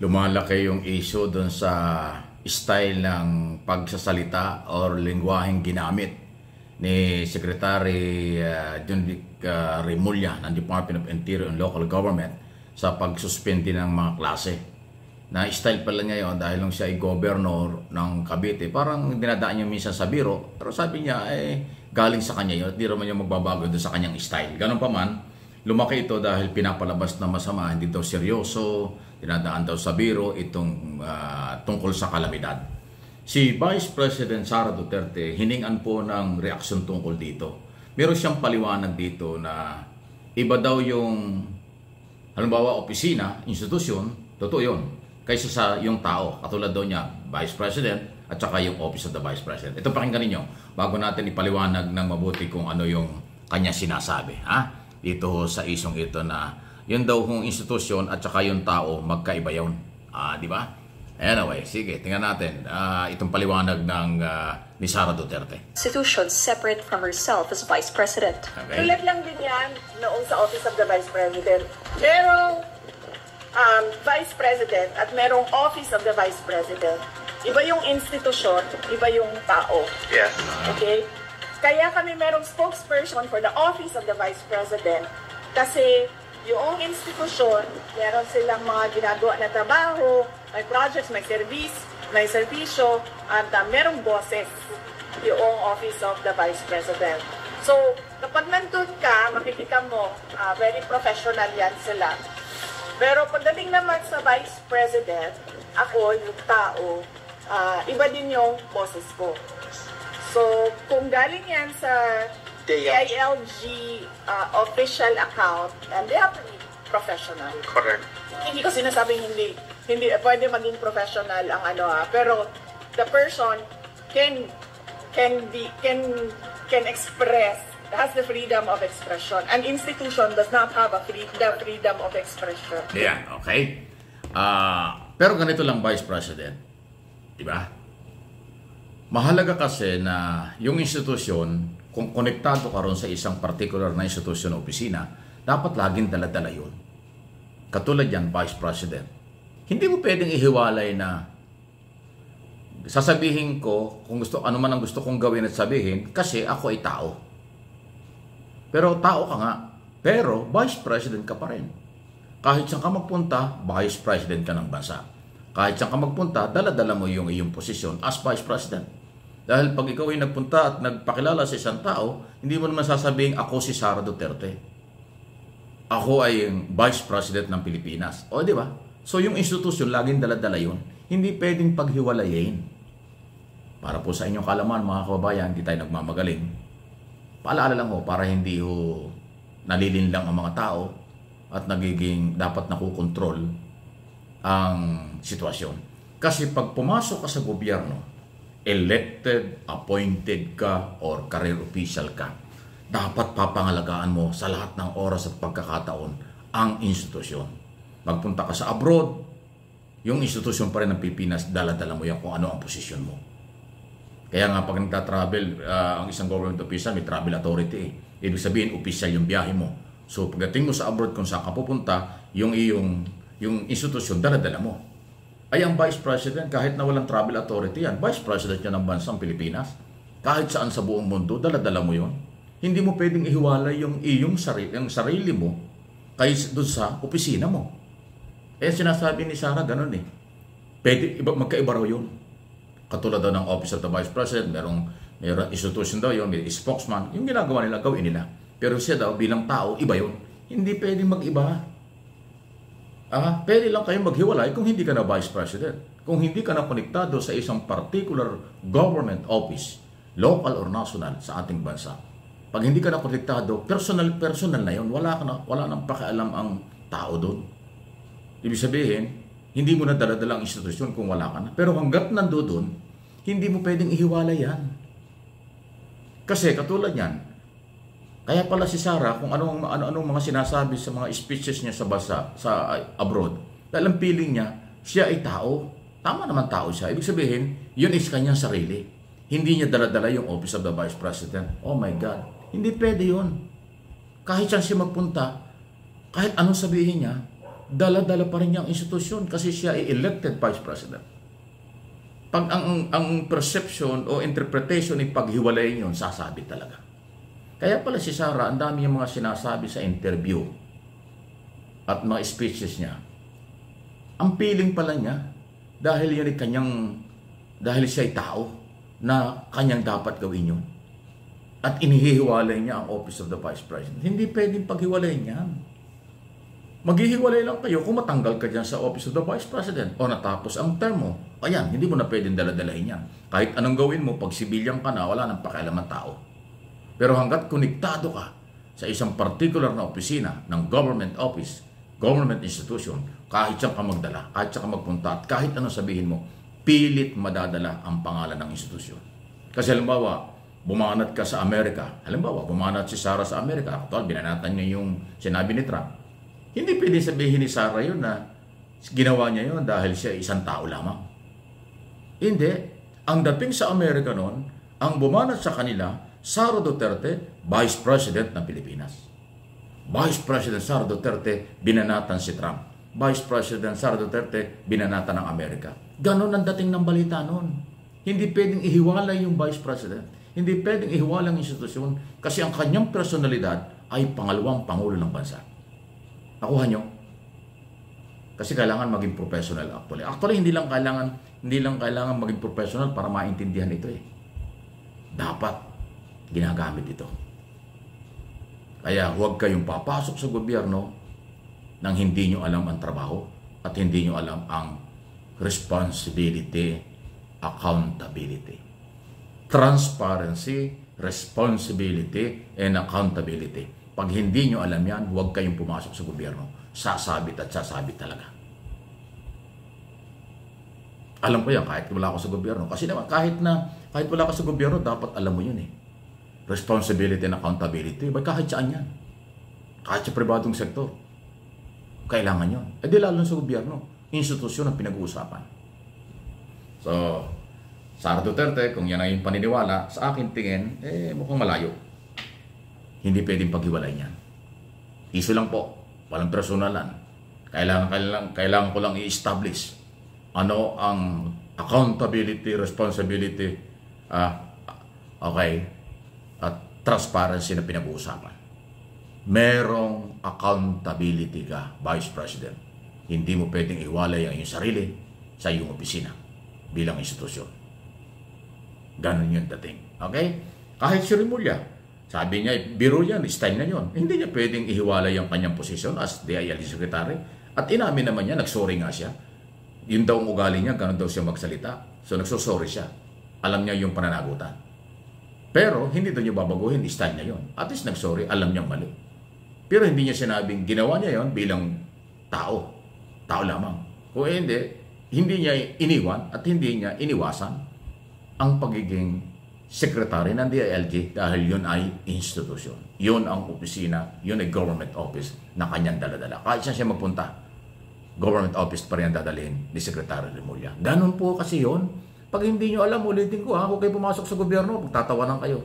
lumalaki yung issue doon sa style ng pagsasalita or lingwaheng ginamit ni Secretary John Remulla ng Department of Interior and Local Government sa pagsuspende ng mga klase. Na style pala niya yun dahil lang siya ay governor ng Cavite. Parang dinadaan niya minsan sa biro, pero sabi niya galing sa kanya yun at di naman niya magbabago doon sa kanyang style. Ganun pa man, lumaki ito dahil pinapalabas na masama, hindi daw seryoso, dinadaan daw sa biro itong tungkol sa kalamidad. Si Vice President Sara Duterte hiningan po ng reaksyon tungkol dito. Meron siyang paliwanag dito na iba daw yung halimbawa opisina, institusyon, totoo yun, kaysa sa yung tao. Katulad daw niya, Vice President at saka yung Office of the Vice President. Ito pakinggan ninyo bago natin ipaliwanag ng mabuti kung ano yung kanya sinasabi. Dito sa isong ito na yun daw kung institusyon at saka yung tao magkaiba yun. Di ba? Anyway, sige, tingnan natin itong paliwanag ng ni Sara Duterte. Institution separate from herself as Vice President. Okay. Tulad lang din yan noong sa Office of the Vice President. Merong Vice President at merong Office of the Vice President. Iba yung institusyon, iba yung tao. Yes. Okay? Kaya kami merong spokesperson for the Office of the Vice President kasi yung institusyon, meron silang mga ginagawa na trabaho, may projects, may serbisyo, at merong boses yung Office of the Vice President. So, kapag nandun ka, makikita mo, very professional yan sila. Pero pagdating naman sa Vice President, ako, yung tao, iba din yung boses ko. So, kung galing yan sa DILG official account, and they have to be professional. Correct. Hindi ko sinasabing hindi pwede maging professional ang pero the person can express, has the freedom of expression. An institution does not have the freedom of expression. Yeah, okay. Pero ganito lang, Vice President. Diba? Mahalaga kasi na yung institusyon, kung konektado ka ron sa isang particular na institusyon o opisina, dapat laging dala-dala yun. Katulad yan, Vice President. Hindi mo pwedeng ihiwalay na sasabihin ko kung ano man ang gusto kong gawin at sabihin kasi ako ay tao. Pero tao ka nga. Pero Vice President ka pa rin. Kahit saan ka magpunta, Vice President ka ng bansa. Kahit saan ka magpunta, dala-dala mo yung iyong posisyon as Vice President. Dahil pag ikaw ay nagpunta at nagpakilala sa isang tao, hindi mo naman sasabihin, ako si Sara Duterte. Ako ay Vice President ng Pilipinas. O, di ba? So, yung institusyon, laging dala-dala yun. Hindi pwedeng paghiwalayin. Para po sa inyong kalaman, mga kababayan, hindi tayo nagmamagaling. Paalala lang ho, para hindi ho nalilinlang ang mga tao at nagiging dapat nakukontrol ang sitwasyon. Kasi pag pumasok ka sa gobyerno, elected, appointed ka, or career official ka, dapat papangalagaan mo sa lahat ng oras at pagkakataon ang institusyon. Magpunta ka sa abroad, yung institusyon pa rin ng Pilipinas, dala-dala mo yan kung ano ang posisyon mo. Kaya nga pag nagta-travel, ang isang government official, may travel authority. Ibig sabihin, official yung biyahe mo. So pagdating mo sa abroad kung saan ka pupunta, yung institusyon, dala-dala mo. Ay ang Vice President, kahit na walang travel authority yan, Vice President yan ng bansang Pilipinas. Kahit saan sa buong mundo, dala-dala mo yun. Hindi mo pwedeng ihiwalay yung sarili mo kaysa doon sa opisina mo. Sinasabi ni Sara, ganun eh. Pwede, magkaiba raw yun. Katulad daw ng Office of the Vice President, merong institution daw yun, may spokesman. Yung ginagawa nila, gawin nila. Pero siya daw, bilang tao, iba yun. Hindi pwedeng mag-iba. Pwede lang kayong maghiwalay kung hindi ka na Vice President. Kung hindi ka na konektado sa isang particular government office, local or national sa ating bansa. Pag hindi ka na konektado, personal na yun. Wala nang pakialam ang tao doon. Ibig sabihin, hindi mo na dala-dala ang institusyon kung wala ka na. Pero hanggat nandoon, hindi mo pwedeng ihiwalay yan. Kasi katulad yan, kaya pala si Sara, kung anong mga sinasabi sa mga speeches niya sa bansa, sa abroad, dahil ang feeling niya, siya ay tao. Tama naman tao siya. Ibig sabihin, yun is kanyang sarili. Hindi niya dala-dala yung Office of the Vice President. Oh my God. Hindi pwede yun. Kahit saan siya magpunta, kahit anong sabihin niya, dala-dala pa rin niyang institusyon kasi siya ay elected Vice President. Pag ang perception o interpretation ay paghiwalay yun, sasabi talaga. Kaya pala si Sara, ang dami yung mga sinasabi sa interview at mga speeches niya. Ang feeling pala niya, dahil yun ay dahil siya ay tao, na kanyang dapat gawin yun. At inihihiwalay niya ang Office of the Vice President. Hindi pwedeng paghiwalay niyan. Maghihiwalay lang kayo kung matanggal ka dyan sa Office of the Vice President o natapos ang term mo. Ayan, hindi mo na pwedeng daladalahin yan. Kahit anong gawin mo, pag sibilyan ka na, wala nang pakialam ang tao. Pero hanggat konektado ka sa isang particular na opisina ng government office, government institution, kahit saan ka magdala, kahit saan ka magpunta, at kahit anong sabihin mo, pilit madadala ang pangalan ng institusyon. Kasi halimbawa, bumanat ka sa Amerika. Halimbawa, bumanat si Sara sa Amerika. Actual, binanatan niya yung sinabi ni Trump. Hindi pwede sabihin ni Sara yun na ginawa niya yun dahil siya isang tao lamang. Hindi. Ang dating sa Amerika noon, ang bumanat sa kanila, Sara Duterte, Vice President ng Pilipinas. Vice President Sara Duterte, binanatan si Trump. Vice President Sara Duterte, binanatan ng Amerika. Ganon ang dating ng balita noon. Hindi pwedeng ihiwalay yung Vice President. Hindi pwedeng ihiwalay ang institusyon kasi ang kanyang personalidad ay pangalawang pangulo ng bansa. Nakuha nyo? Kasi kailangan maging professional actually. Actually, hindi lang kailangan maging professional para maintindihan ito eh. Dapat ginagamit ito. Kaya huwag kayong papasok sa gobyerno nang hindi nyo alam ang trabaho at hindi nyo alam ang responsibility, accountability. Transparency, responsibility, and accountability. Pag hindi nyo alam yan, huwag kayong pumasok sa gobyerno. Sasabit at sasabit talaga. Alam ko yan kahit wala ako sa gobyerno. Kasi naman kahit wala ka sa gobyerno, dapat alam mo yun eh. Responsibility and accountability. Kahit saan yan. Kahit sa pribadong sektor. Kailangan yun. E di lalo sa gobyerno. Institusyon ang pinag-uusapan. So, Sara Duterte, kung yan ay yung paniniwala, sa akin tingin, mukhang malayo. Hindi pwedeng paghiwalay niyan. Iso lang po. Walang personalan. Kailangan ko lang i-establish ano ang accountability, responsibility, at transparency na pinag-uusapan. Merong accountability ka, Vice President. Hindi mo pwedeng iwalay ang iyong sarili sa iyong opisina bilang institusyon. Ganun yung dating. Okay? Kahit si Rimulya, sabi niya, biro yan, style na yun. Hindi niya pwedeng ihiwalay ang kanyang posisyon as DILG Secretary. At inamin naman niya, nagsorry nga siya. Yun daw ang ugali niya, ganun daw siya magsalita. So nagsosorry siya. Alam niya yung pananagutan. Pero hindi daw niya babaguhin, style niya yun. At least nagsorry, alam niyang mali. Pero hindi niya sinabing ginawa niya yun bilang tao. Tao lamang. Kung hindi niya iniwan at hindi niya iniwasan ang pagiging secretary ng DILG dahil yun ay institusyon. Yun ang opisina, yun ay government office na kanyang daladala. Kahit saan siya magpunta, government office pa rin ang dadalhin ni Secretary Rimulya. Ganun po kasi yun. Pag hindi nyo alam, ulitin ko huwag kayo pumasok sa gobyerno, magtatawanan kayo.